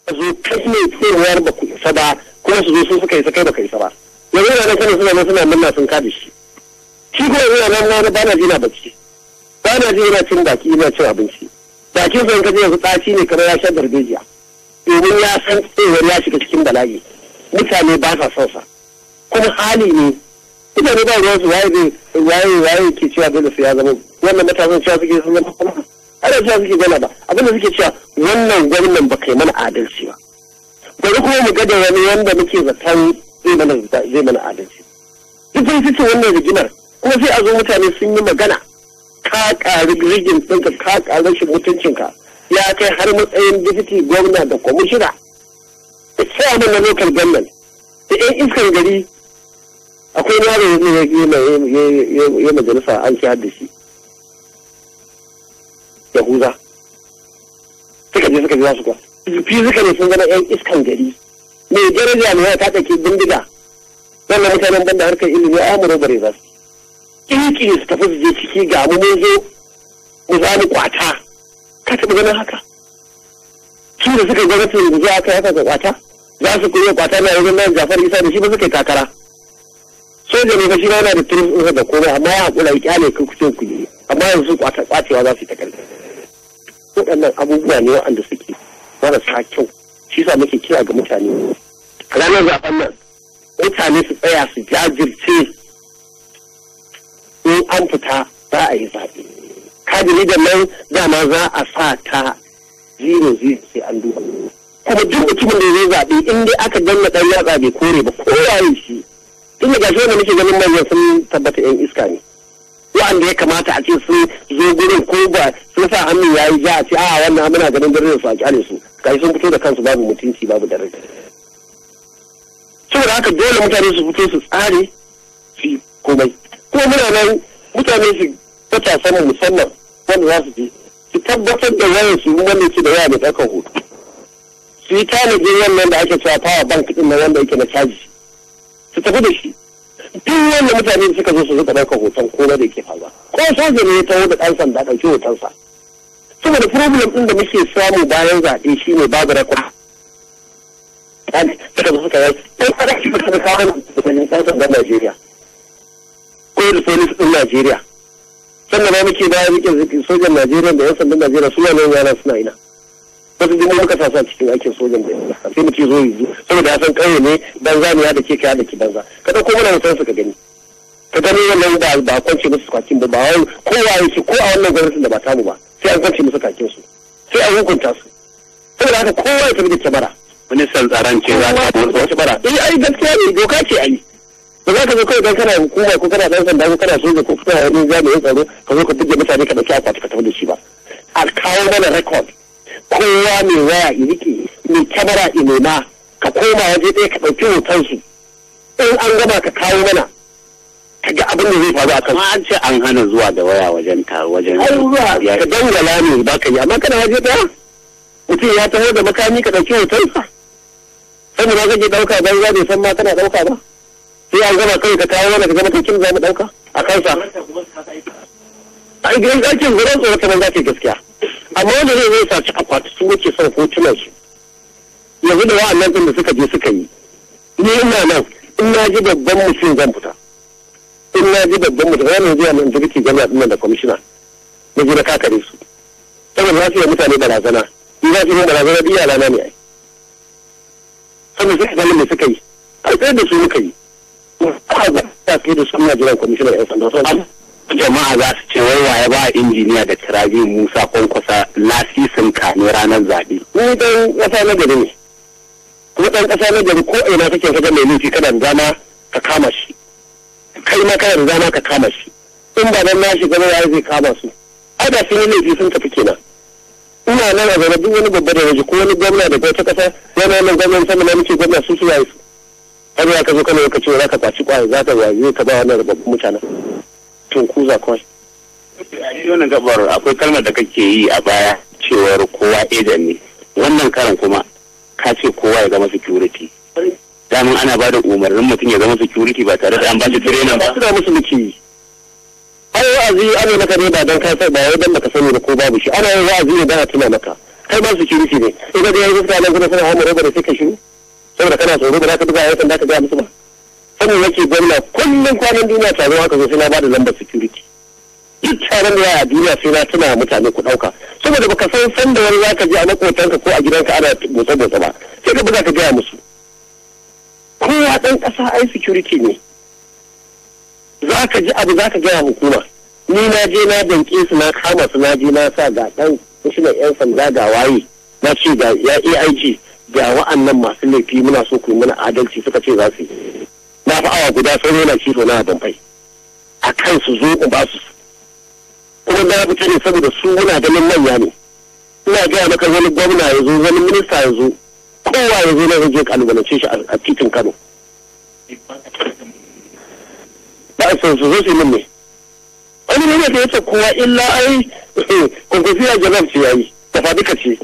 zo kai ne cewar ba ku isa ba kuma su zo su suka isa kai ba ka isa ba yanzu yana kana suna murna sun kada shi ko yana nan na bana ji na bacci bana ji yana cin baki yana cin abinci bakin sa kaje yanzu tsaci ne kamar ya sha darbejiya domin ya san cewar ya shiga cikin bala'i mutane ba sa son sa kuma hali ne mutane ba ruwan su waye ke cewa dole su ya zama wannan matasan cewa suke sun zama kuma ana cewa suke gana ba abinda suke cewa wannan gwamnan ba kai mana adalci ba bari kuma mu ga da wani wanda muke zaton zai mana adalci duk sai ce wannan rigimar kuma sai a zo mutane sun yi magana ka ƙari rigin ɗinka ka ƙari rashin mutuncinka ya kai har matsayin dipiti gwamna da kwamishina da chairman na local government da yan iskan gari akwai yaro ya majalisa an kiyar da shi yahuza suka je za su kwa fizika ne sun zama yan iskan gari mai daraja ne ta ɗauki bindiga wannan mutanen banda harkar ilimi amuro bare za su kirkiri su tafi su je ciki ga mu mun zo mu za mu kwata ka taɓa ganin haka su da suka gwamnati da zuwa aka yaka ga kwata za su koyi kwata na wajen nan Jafar Isa da shi ba suka yi kakara soja ne ba shi yana da turin tsohon da komai amma ya haƙura ya kyale kan kucin ku yi amma yanzu kwacewa za su yi ta ƙarfi waɗannan abubuwa ne waɗanda suke marasa kyau shi sa muke kira ga mutane ranar zaben nan mutane su tsaya su jajirce in an fita za a yi zaɓe kadiri da nan dama za a sa ta 0-0 sai an duba kuma duk mutumin da zai zaɓe in dai aka danna ɗan yatsa bai kore ba kowaye shi tun da gashi wanda muke ganin manyan sun tabbata yan iska ne wa'anda ya kamata a ce sun zo gurin ko ba sun sa hannun yayi ja a ce a wannan muna ganin dare su a kyale su kai sun fito da kansu babu mutunci babu daraja saboda haka dole mutane su fito su tsare su komai ko muna nan mutane su matasan musamman wanda za su je su tabbatar da wayar su wanda ke da waya mai ɗaukar hoto su yi tanajin wannan da ake cewa power bank din na wanda yake na caji su tafi da shi duk wanda mutane suka zo su zuka ɗaukar hoton ko da yake faruwa ko soja ne ya taho da ɗan sanda ɗauki hotonsa saboda problem ɗin da muke samu bayan zaɓe shine babu rakon suka zo suka yi ɗan ƙara shi suka kawo da ɗan sandan Najeriya ko da police ɗin Najeriya sannan ma muke baya muke sojan Najeriya da 'yan sandan Najeriya suna nan yana suna ina wasu jini muka sasa cikin aikin sojan da yana sai muke zo yanzu saboda ya san ƙauye ne banza ne ya da ke kaya da ke banza ka ɗauko mana mutan su ka gani wannan ba kwance musu kakin ba wai kowa yake ko a wannan gwamnatin da ba tamu ba sai an kwance musu kakin su sai an hukunta su saboda haka kowa ya tafi da kyamara ministan tsaron ce za ta da kyamara ai gaskiya ne doka ce ai ba za ka zo kawai dan kana hukuma ko kana dan sanda ko kana soja ko kana wani jami'in tsaro ka zo ka buge mutane ka dauki akwati ka tafi da shi ba a kawo mana record kowa mai waya ya rike mai kyamara ya nema ka koma waje ɗaya ka ɗauki hoton su in an gama ka kawo mana ka ga abin da zai faru a kan an ce an hana zuwa da waya wajen zuwa ka dangala ne ba ka yi amma kana waje ɗaya mutum ya taho da makami ka ɗauki hoton sa sani ma kake ɗauka ban za bai san ma kana ɗauka ba sai an gama kai ka kawo mana ka ga matakin za mu ɗauka a kansa ai gidan aikin gurin tsoron ta za ta gaskiya amma wanda zai saci akwati su wuce son hotunan su yanzu da wa'annan ɗin da suka je suka yi ni ina nan in na ji babban mutum zan fita in na ji babban mutum ranar zuwa nan jirgin jami'a ɗin da kwamishina na ji na kakare su saboda za su yi mutane barazana ni za su yi barazana duk yara na ne ai saboda suka ganin da suka yi a tsaye da su muka yi a ga ta tsaye da su ina jiran kwamishinan 'yan sanda jama'a za su ce wai waye ba injiniya da Tirabi Musa Kwankwasa lasisin kame ranar zaɓe. Ni dan ƙasa na gari ne. Kuma ɗan ƙasa na gari ko ina kake kaga mai laifi kana da dama ka kama shi. Kai ma kana da dama ka kama shi. In ba nan na shiga ba ya zai kama su. Ai da sun yi laifi sun tafi kenan. Ina nan a zaune duk wani babba da waje ko wani gwamna da wata ƙasa yana nan gwamnan sama na muke gwamna su yayi su. Har ya ka zo kana lokaci za ka kwaci kwaye za ka waye ka ba wannan rababbun mutanen. Tunkuza kawai. Wannan gabar akwai kalmar da kake yi a baya cewar kowa ejan ne wannan karan kuma ka ce kowa ya zama security damin ana ba da umarnin mutum ya zama security ba tare da an ba shi training ba su da musu muke yi ai wa'azi ana maka ne ba don ka sai ba wai dan baka sani da ko babu shi ana yin wa'azi ne dan a tuna maka kai ma security ne in ka ga yayin mutanen kuma suna hamu roba da suka shiru saboda kana tsoro ba za ka buga yayin sanda ka ga musu ba sanin yake gwamna kullum kwanan duniya taro haka zo sai na bada lambar security duk taron da ya a duniya sai na tuna mutane ku dauka saboda baka san da wani zaka je a makotanka ko a gidanka ana motsa ba sai ka buga ka gaya musu kowa dan kasa ai security ne za ka ji abu za ka gaya hukuma ni na je na danke su na kama su na je na sa ga dan kwamishinan yan sanda ga waye na ce ga ya AIG ga wa'annan masu laifi muna so ku yi mana adalci suka ce za su yi na fa awa guda sai na cito na damfai a kan su zo ku ba su kuma da fita ne saboda su muna ganin manya ne ina gaya maka wani gwamna ya zo wani minista ya zo kowa ya zo na je kalubalance shi a titin Kano ba su zo su min ne wani ne da yace kowa illa ai konkursiya jama'a ce yayi da fadika ce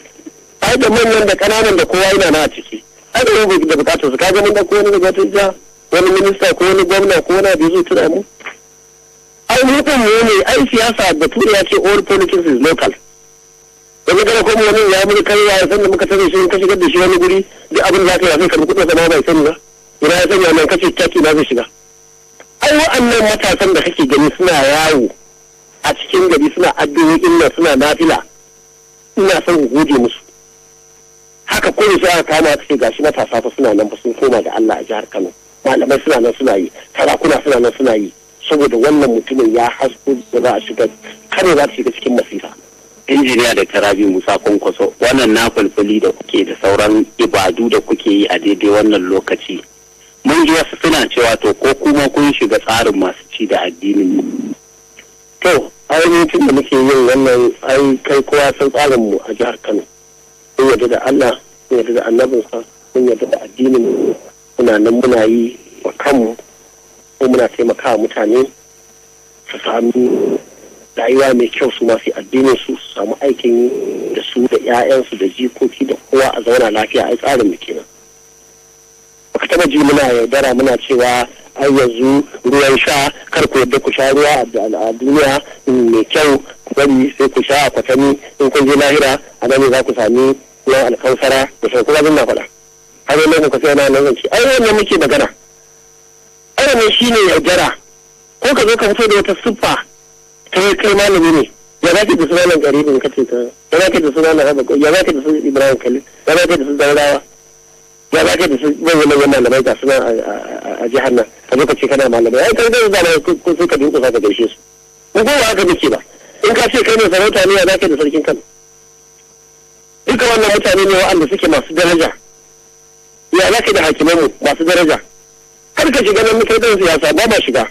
ai da manyan da kananan da kowa yana na a ciki ai da yau da bukatar su kaga mun da ko wani daga ta wani minista ko wani gwamna ko wani da zai tura mu ai mutum ne ai siyasa da tura ya ce all politics is local yanzu gara kuma wani ya mun kai ya san da muka tare shi ka shigar da shi wani guri duk abin da zaka yi sai karbi kudin sa bai sani ba ina ya sanya nan kace taki na zai shiga ai wa'annan matasan da kake gani suna yawo a cikin gari suna addu'o'in nan suna nafila ina son gode musu haka ko sai aka kama take gashi matasa fa suna nan fa sun koma da Allah a jihar Kano malamai suna nan suna yi sarakuna suna nan suna yi saboda wannan mutumin ya hasko da za a shiga kare za ta shiga cikin masifa injiniya da Tarabi Musa Kwankwaso wannan na fulfuli da kuke da sauran ibadu da kuke yi a daidai wannan lokaci mun ji wasu suna cewa to ko kuma kun shiga tsarin masu ci da addinin to ainihin da muke yin wannan ai kai kowa san tsarin mu a jihar Kano mun yarda da Allah mun yarda da annabinsa mun yarda da addinin mu muna nan muna yi wa kanmu ko muna taimakawa mutane su sami rayuwa mai kyau su masu addinin su samu aikin da su da 'ya'yansu da jikoki da kowa a zauna lafiya ai tsarin mu kenan baka taba ji muna yaudara muna cewa ai yanzu ruwan sha kar ku yadda ku sha ruwa a duniya mai kyau ku bari sai ku sha a kwatami in kun je lahira a nan za ku sami ruwan alkausara da sai kuma zan na faɗa har yanzu ku sai na nan zance ai wannan muke magana ai wannan shine yaudara ko ka zo ka fito da wata siffa kai malami ne ya za ki da sunan garibin kace ta ya za ki da sunan Abba ya za ki da sunan Ibrahim Khalil ya za ki da sunan Daurawa ya za ka da su manyan malamai ga suna a jihar nan ka zo ka ce kana malamai ai kai zai zama ko sai ka dinka ka gaishe su ko ba haka muke ba in ka ce kai ne sarauta ne ya za ka da sarkin Kano duka wannan mutane ne waɗanda suke masu daraja ya za ka da hakimai mu masu daraja har ka shiga nan muke dan siyasa ba ma shiga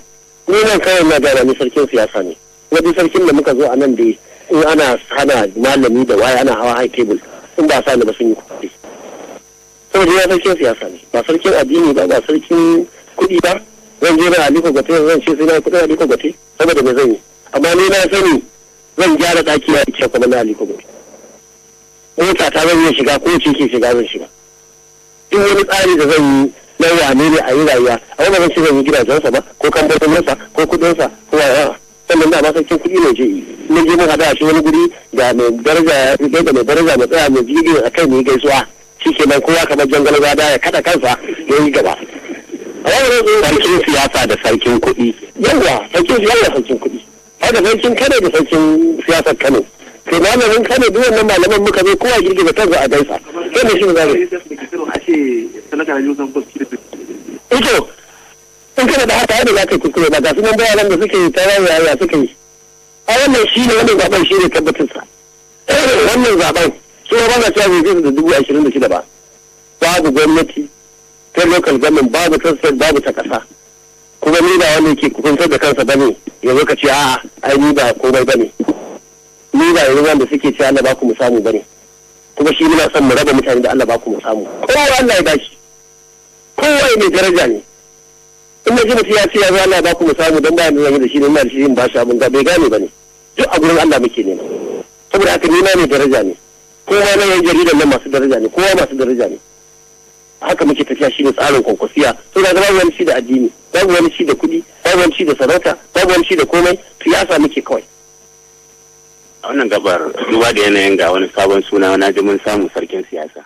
ni nan kawai na gana ni sarkin siyasa ne wani sarkin da muka zo a nan da in ana hana malami da waya ana hawa high table in ba sa ni ba sun yi kuɗi saboda ya sarkin siyasa ne ba sarkin addini ba ba sarkin kuɗi ba zan je na Aliko Gote zan ce sai na kuɗin Aliko Gote saboda me zan yi amma ni na sani zan gyara ɗaki ya ce kuma na Aliko Gote mota ta zan iya shiga ko ce ke shiga zan shiga duk wani tsari da zan yi na wane ne a yi rayuwa a wani zan ce zan yi gidajensa ba ko kamfanoninsa ko kuɗinsa ko yawa sannan da ma sarkin kuɗi ne je mun je mun haɗa shi wani guri ga mai daraja da mai daraja mai tsaya mai jirgin a kai mai gaisuwa shi ke nan kowa kamar jangal gada ya kada kansa ya yi gaba. Sarkin siyasa da sarkin kuɗi. Yawwa sarkin siyasa da sarkin kuɗi. Haka sarkin Kano da sarkin siyasar Kano. To malamin Kano duk wannan malaman muka zo kowa girgiza kansa a gaisa. Kai ne shi ne zai. Ito in kana da haka yadda za ka yi kuskure ba ga su nan bayanan da suke tawaye ya suka yi. A wannan shi ne wannan zaben shi ne tabbatinsa. Wannan zaben su ba na cewa zai da 26,000 ba babu gwamnati ta local government babu ta babu ta kasa kuma ni ba wani ke kuntar da kansa bane ya zo ka ce a'a ai ni ba komai bane ni ba yanzu wanda suke ce Allah ba ku mu samu bane kuma shi muna son mu raba mutane da Allah ba ku mu samu kowa Allah ya bashi kowa mai daraja ne in ji mutum ya ce ya zo Allah ba ku mu samu dan ba ni zan yi da shi ne ina da shi in ba shi abin ga bai gane bane duk a gurin Allah muke nema saboda haka ni ma mai daraja ne kowa na yan jaridan nan masu daraja ne kowa masu daraja ne haka muke tafiya shi ne tsarin kwankwasiya to da babu wani shi da addini babu wani shi da kuɗi babu wani shi da sarauta babu wani shi da komai siyasa muke kawai a wannan gabar duba da yanayin ga wani sabon suna na ji mun samu sarkin siyasa